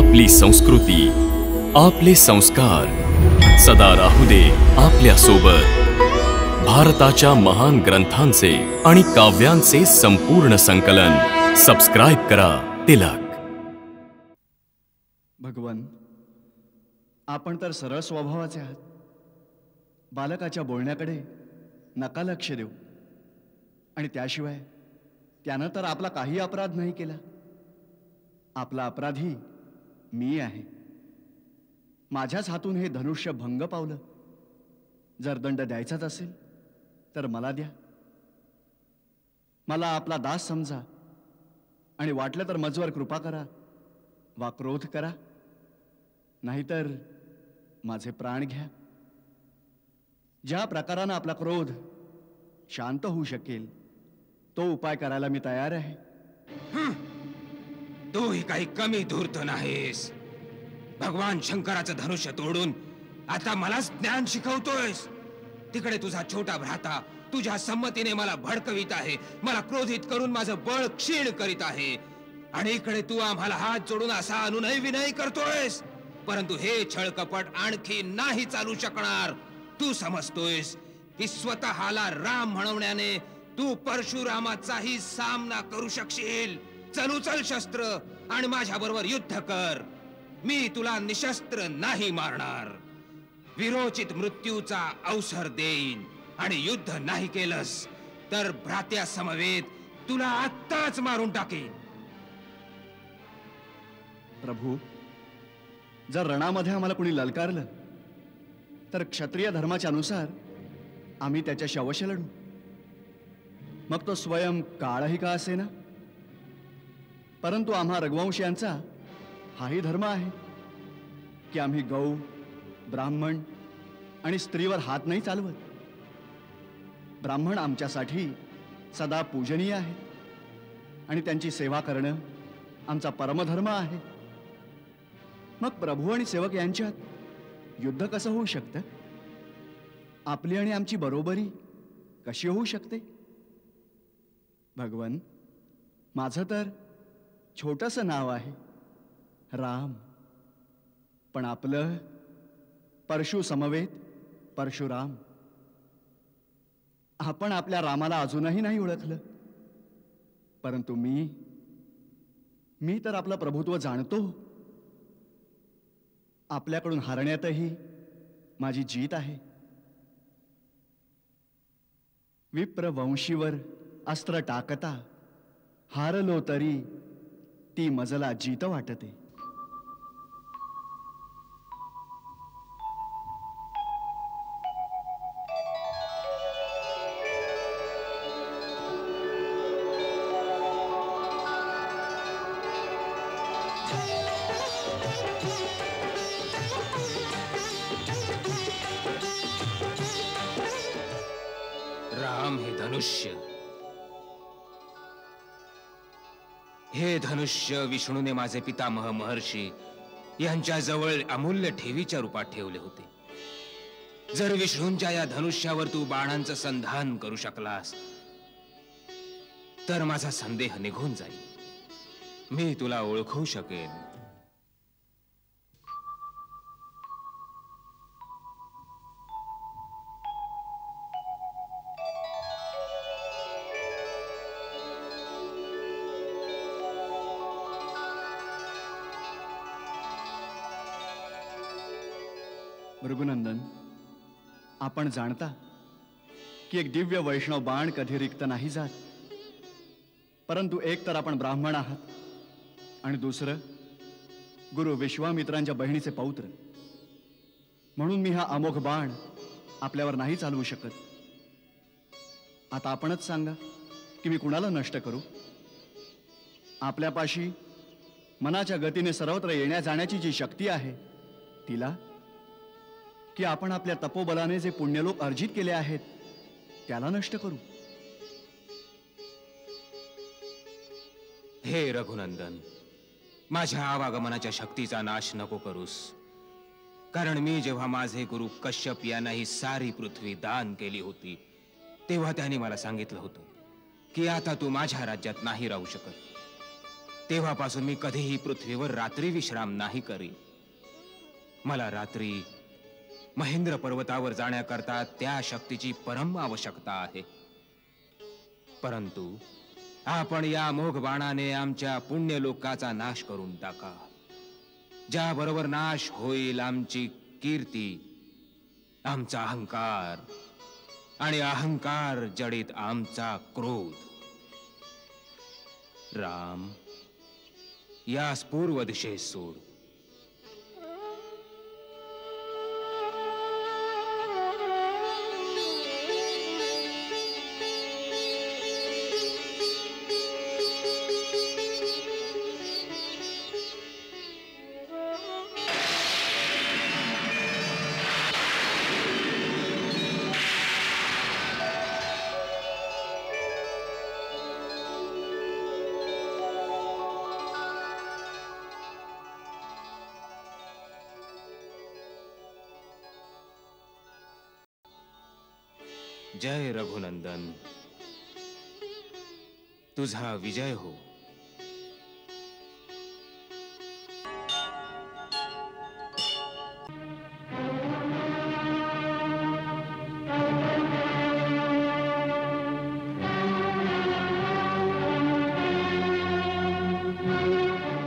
आपली संस्कृती, आपले संस्कार सदा राहू दे आपल्या सोबत। भारताच्या महान ग्रंथांचे आणि काव्यांचे संपूर्ण संकलन सबस्क्राइब करा तिलक। भगवान, आपण तर सरळ स्वभावाचे आहात। बालकाच्या बोलण्याकडे नका लक्ष देऊ, आणि त्याशिवाय त्यानं तर आपला काही अपराध नाही केला। आपला अपराधी मी आहे। माझ्याच हातून हे धनुष्य भंग पावलं। जर दंड द्यायचाच असेल तर मला द्या। मला आपला दास समजा, आणि वाटलं तर मजवर कृपा करा वा क्रोध करा, नाहीतर माझे प्राण घ्या। ज्या प्रकारानं आपला क्रोध शांत होऊ शकेल तो उपाय करायला मी तयार आहे। तूही काही कमी धूर्त नाहीस। भगवान शंकराचं धनुष्य तोडून आता मलाच ज्ञान शिकवतोयस। तिकडे तुझा छोटा भ्राता तुझ्या संमतीने मला भडकवित आहे, मला क्रोधित करून माझं बळ क्षीण करीत आहे, आणि इकडे तू आम्हाला हात जोडून असा अनुनय विनय करतोयस। परंतु हे छळकपट आणखी नाही चालू शकणार। तू समजतोयस की स्वतःला राम म्हणवण्याने तू परशुरामाचाही सामना करू शकशील। चल उचल शस्त्र आणि माझ्या बरोबर युद्ध कर। मी तुला निशस्त्र नाही मारणार, विरोचित मृत्यूचा अवसर देईन, आणि युद्ध नाही केलंस तर भ्रात्या समवेत तुला आत्ताच मारून टाकेन। प्रभू, जर रणामध्ये आम्हाला कोणी ललकारलं तर क्षत्रिय धर्माच्या अनुसार आम्ही त्याच्याशी अवश्य लढू। मग तो स्वयं काळही का असेना, परंतु आम्हा रघुवंशीयांचा हाही धर्म आहे की आम्ही गौ, ब्राह्मण आणि स्त्रीवर हात नाही चालवत। ब्राह्मण आमच्यासाठी सदा पूजनीय आहे, आणि त्यांची सेवा करणं आमचा परमधर्म आहे। मग प्रभू आणि सेवक यांच्यात युद्ध कसं होऊ शकतं? आपली आणि आमची बरोबरी कशी होऊ शकते? भगवान, माझं तर छोटंसं नाव आहे राम, पण आपलं परशु समवेत परशुराम। आपण आपल्या रामाला अजूनही नाही ओळखलं, परंतु मी तर आपलं प्रभुत्व जाणतो। आपल्याकडून हारण्यातही माझी जीत आहे। विप्र वंशीवर अस्त्र टाकता हारलो तरी ती मजला जीत वाटते। राम हे धनुष्य विष्णूने माझे पितामह महर्षी यांच्या जवळ अमूल्य ठेवीच्या रूपात ठेवले होते। जर विष्णूंच्या या धनुष्यावर तू बाणांचं संधान करू शकलास तर माझा संदेह निघून जाईल, मी तुला ओळखू शकेन। भृगुनंदन, आपण जाणता की एक दिव्य वैष्णव बाण कधी रिक्त नाही जात, परंतु एक तर आपण ब्राह्मण आहात, आणि दुसरं गुरु विश्वामित्रांच्या बहिणीचे पौत्र, म्हणून मी हा अमोघ बाण आपल्यावर नाही चालवू शकत। आता आपणच सांगा की मी कुणाला नष्ट करू? आपल्यापाशी मनाच्या गतीने सर्वत्र येण्या जाण्याची जी शक्ती आहे तिला, की आपण आपल्या तपोबलाने जे पुण्यलोक अर्जित केले आहेत त्याला नष्ट करू? हे रघुनंदन, माझ्या आवागमनाच्या शक्तीचा नाश नको करूस, कारण मी जेव्हा माझे गुरु कश्यप यांना ही सारी पृथ्वी दान केली होती तेव्हा त्यांनी मला सांगितलं होतं की आता तू माझ्या राज्यात नाही राहू शकत। तेव्हापासून मी कधीही पृथ्वीवर रात्री विश्राम नाही करी. मला रात्री महेंद्र पर्वतावर जाण्याकरता त्या शक्तीची परम आवश्यकता आहे. परंतु आपण या मोघ बाणाने आमच्या पुण्य लोकाचा नाश करून टाका. ज्याबरोबर नाश होईल आमची कीर्ती, आमचा अहंकार, आणि अहंकार जडित आमचा क्रोध. राम, यास पूर्व दिशेस सोड. जय रघुनंदन, तुझा विजय हो.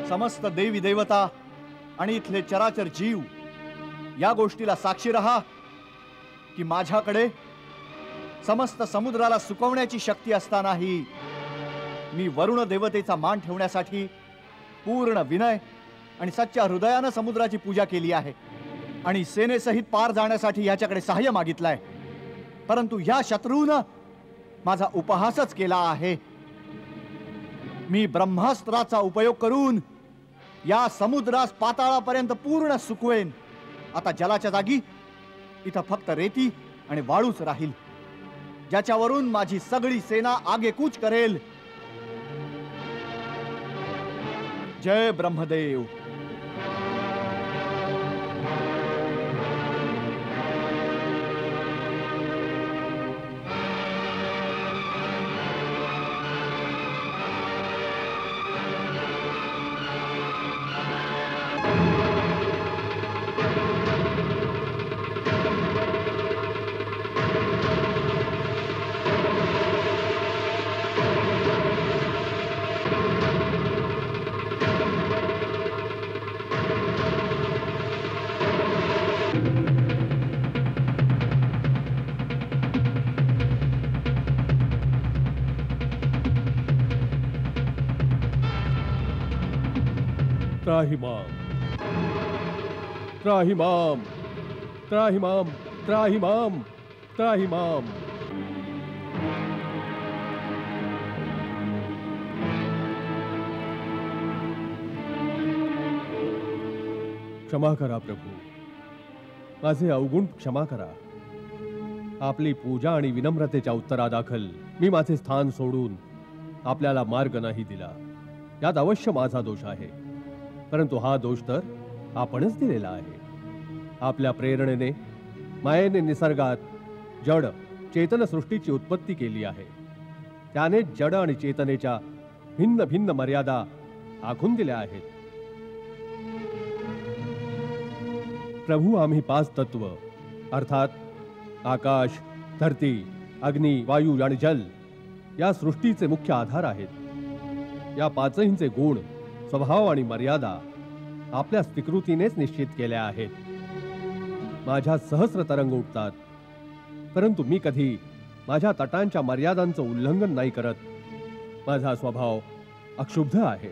समस्त देवी देवता आणि इथले चराचर जीव या गोष्टीला साक्षी रहा की माझ्याकडे समस्त समुद्राला सुकवण्याची शक्ती असतानाही मी वरुण देवतेचा मान ठेवण्यासाठी पूर्ण विनय आणि सच्च्या हृदयानं समुद्राची पूजा केली आहे आणि सेनेसहित पार जाण्यासाठी याच्याकडे सहाय्य मागितलंय. परंतु या शत्रूनं माझा उपहासच केला आहे. मी ब्रह्मास्त्राचा उपयोग करून या समुद्रास पाताळापर्यंत पूर्ण सुकवेन. आता जलाच्या जागी इथं फक्त रेती आणि वाळूच राहील, ज्याच्यावरून माझी सगळी सेना आगेकूच करेल. जय ब्रह्मदेव. त्राहिमाम, त्राहिमाम, त्राहिमाम, त्राहिमाम, त्राहिमाम. क्षमा करा प्रभू, माझे अवगुण क्षमा करा. आपली पूजा आणि विनम्रतेच्या उत्तरादाखल मी माझे स्थान सोडून आपल्याला मार्ग नाही दिला. यात अवश्य माझा दोष आहे, परंतु हा दोष तर आपणच दिलेला आहे. आपल्या प्रेरणेने मायेने निसर्गात जड चेतन सृष्टीची उत्पत्ती केली आहे. त्याने जड आणि चेतनेच्या भिन्न भिन्न मर्यादा आखून दिल्या आहेत. प्रभू, आम्ही 5 तत्व अर्थात आकाश, धरती, अग्नी, वायू आणि जल या सृष्टीचे मुख्य आधार आहेत. या 5हिंचे गुण, स्वभाव आणि मर्यादा आपल्या स्वीकृतीनेच निश्चित केल्या आहेत. माझ्या सहस्र तरंग उठतात, परंतु मी कधी माझ्या तटांच्या मर्यादांचं उल्लंघन नाही करत. माझा स्वभाव अक्षुब्ध आहे,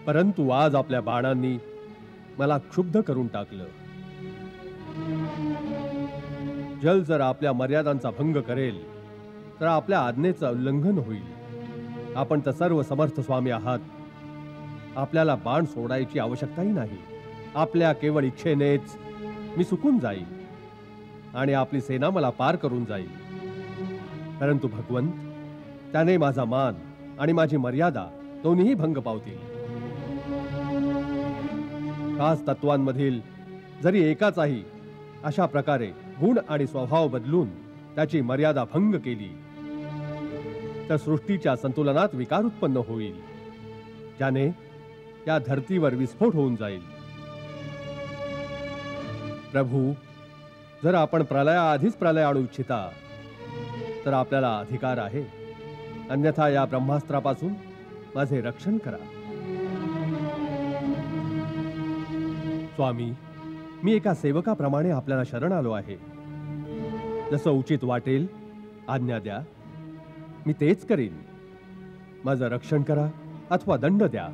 परंतु आज आपल्या बाणांनी मला क्षुब्ध करून टाकलं. जल जर आपल्या मर्यादांचा भंग करेल तर आपल्या आज्ञेचं उल्लंघन होईल. आपण तर सर्व समर्थ स्वामी आहात. आपल्याला बाण सोडायची आवश्यकताही नाही. आपल्या केवळ इच्छेनेच मी सुकून जाईल आणि आपली सेना मला पार करून जाईल. परंतु भगवंत, त्याने माझा मान आणि माझी मर्यादा दोन्हीही भंग पावतील. 5 तत्वांमधील जरी एकाचाही अशा प्रकारे गुण आणि स्वभाव बदलून त्याची मर्यादा भंग केली तर सृष्टीच्या संतुलनात विकार उत्पन्न होईल, ज्याने या धरतीवर विस्फोट होऊन जाईल. प्रभू, जर आपण प्रलयाआधीच प्रलय आणू इच्छिता तर आपल्याला अधिकार आहे, अन्यथा या ब्रह्मास्त्रापासून माझे रक्षण करा. स्वामी, मी एका सेवकाप्रमाणे आपल्याला शरण आलो आहे. जसं उचित वाटेल आज्ञा द्या, मी तेच करीन. माझं रक्षण करा अथवा दंड द्या.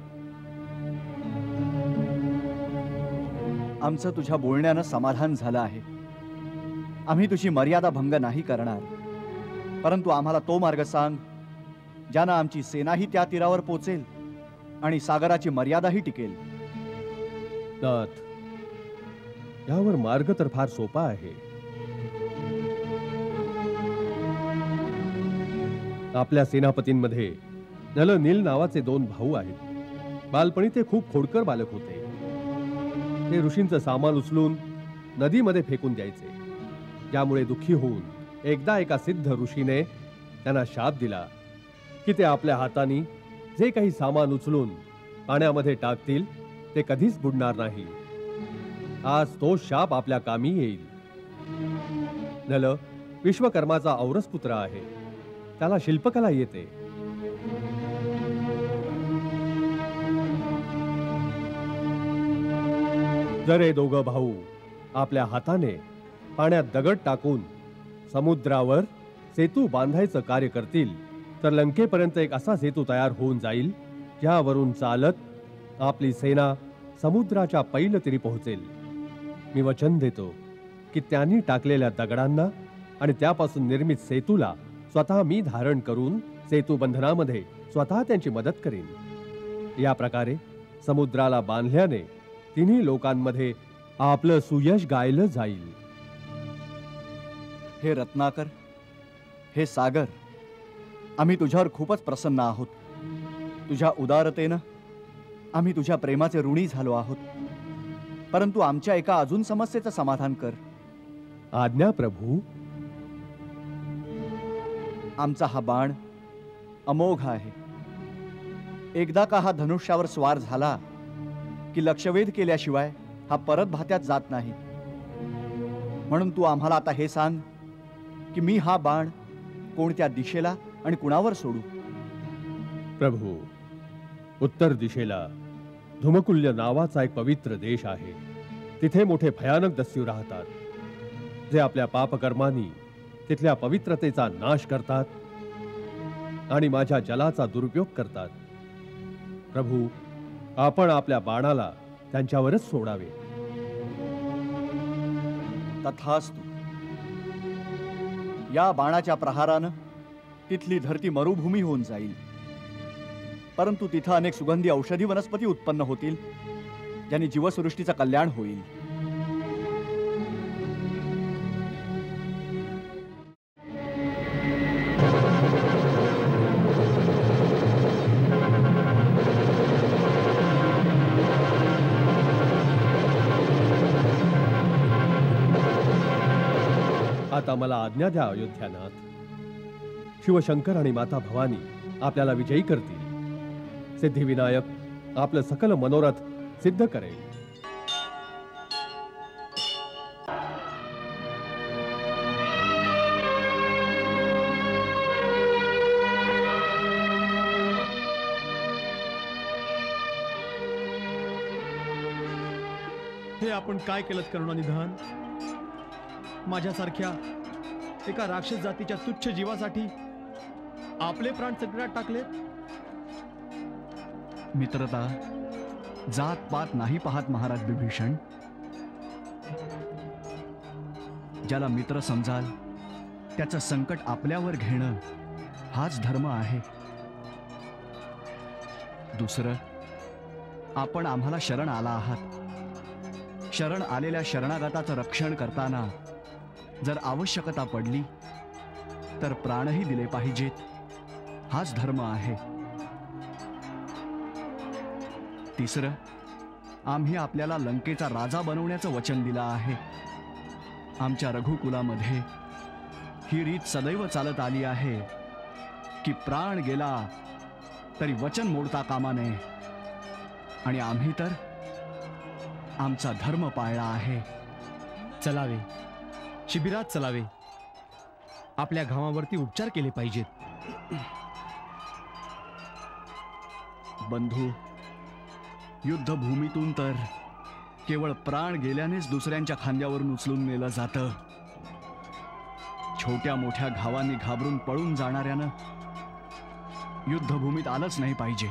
आमचं तुझ्या बोलण्यानं समाधान झालं आहे. आम्ही तुझी मर्यादा भंग नाही करणार, परंतु आम्हाला तो मार्ग सांग ज्यानं आमची सेनाही त्या तीरावर पोचेल आणि सागराची मर्यादाही टिकेल. नाथ, यावर मार्ग तर फार सोपा आहे. आपल्या सेनापतींमध्ये नल नील नावाचे 2 भाऊ आहेत. बालपणी ते खूप खोडकर बालक होते. ते ऋषींचं सामान उचलून नदीमध्ये फेकून द्यायचे, ज्यामुळे दुःखी होऊन एकदा एका सिद्ध ऋषीने त्यांना शाप दिला की ते आपल्या हातांनी जे काही सामान उचलून पाण्यामध्ये टाकतील ते कधीच बुडणार नाही. आज तो शाप आपल्या कामी येईल. नल विश्वकर्माचा औरस पुत्र आहे. त्याला शिल्पकला येते. जर हे दोघं भाऊ आपल्या हाताने पाण्यात दगड टाकून समुद्रावर सेतू बांधायचं कार्य करतील तर लंकेपर्यंत एक असा सेतू तयार होऊन जाईल ज्यावरून चालत आपली सेना समुद्राच्या पैलतीरी पोहोचेल. मी वचन देतो की त्यांनी टाकलेल्या दगडांना आणि त्यापासून निर्मित सेतूला स्वतः मी धारण करून सेतू बंधनामध्ये स्वतः त्यांची मदत करीन. या प्रकारे समुद्राला बांधल्याने तिन्ही लोकांमध्ये आपलं सुयश गायलं जाईल. हे रत्नाकर, हे सागर, आम्ही तुझ्यावर खूपच प्रसन्न आहोत. तुझ्या उदारतेनं आम्ही तुझ्या प्रेमाचे ऋणी झालो आहोत. परंतु आमच्या एका अजून समस्येचं समाधान कर. आज्ञा प्रभू. आमचा हा बाण अमोघ आहे. एकदा का हा धनुष्यावर स्वार झाला की लक्षवेध केल्याशिवाय हा परत भात्यात जात नाही. म्हणून तू आम्हाला आता हे सांग की मी हा बाण कोणत्या दिशेला आणि कुणावर सोडू. प्रभू, उत्तर दिशेला धुमकुल्य नावाचा एक पवित्र देश आहे. तिथे मोठे भयानक दस्यू राहतात, जे आपल्या पापकर्मांनी तिथल्या पवित्रतेचा नाश करतात आणि माझ्या जलाचा दुरुपयोग करतात. प्रभू, आपण आपल्या बाणाला त्यांच्यावरच सोडावे. तथास्तु. या बाणाच्या प्रहारानं तिथली धरती मरुभूमी होऊन जाईल, परंतु तिथं अनेक सुगंधी औषधी वनस्पती उत्पन्न होतील ज्यांनी जीवसृष्टीचं कल्याण होईल. आता मला आज्ञा द्या अयोध्यानाथ. शिवशंकर आणि माता भवानी आपल्याला विजयी करतील. सिद्धिविनायक आपलं सकल मनोरथ सिद्ध करेल. हे आपण काय केलं करुणानिधान? माझ्यासारख्या एका राक्षस जातीच्या तुच्छ जीवासाठी आपले प्राण संकटात टाकले. मित्रता जात पात नाही पाहत महाराज विभीषण. ज्याला मित्र समजाल त्याचं संकट आपल्यावर घेणं हाच धर्म आहे. दुसरं, आपण आम्हाला शरण आला आहात. शरण आलेल्या शरणागताचं रक्षण करताना जर आवश्यकता पडली तर प्राणही दिले पाहिजेत. हाच धर्म आहे. तिसरं, आम्ही आपल्याला लंकेचा राजा बनवण्याचं वचन दिलं आहे. आमच्या रघुकुलामध्ये ही रीत सदैव चालत आली आहे की प्राण गेला तरी वचन मोडता कामा नये. आणि आम्ही तर आमचा धर्म पाळला आहे. चलावे, शिबिरात चलावे, आपल्या घावावरती उपचार केले पाहिजेत. बंधू, युद्धभूमीतून तर केवळ प्राण गेल्यानेच दुसऱ्यांच्या खांद्यावरून उचलून नेलं जातं. छोट्या मोठ्या घावांनी घाबरून पळून जाणाऱ्यानं युद्धभूमीत आलंच नाही पाहिजे.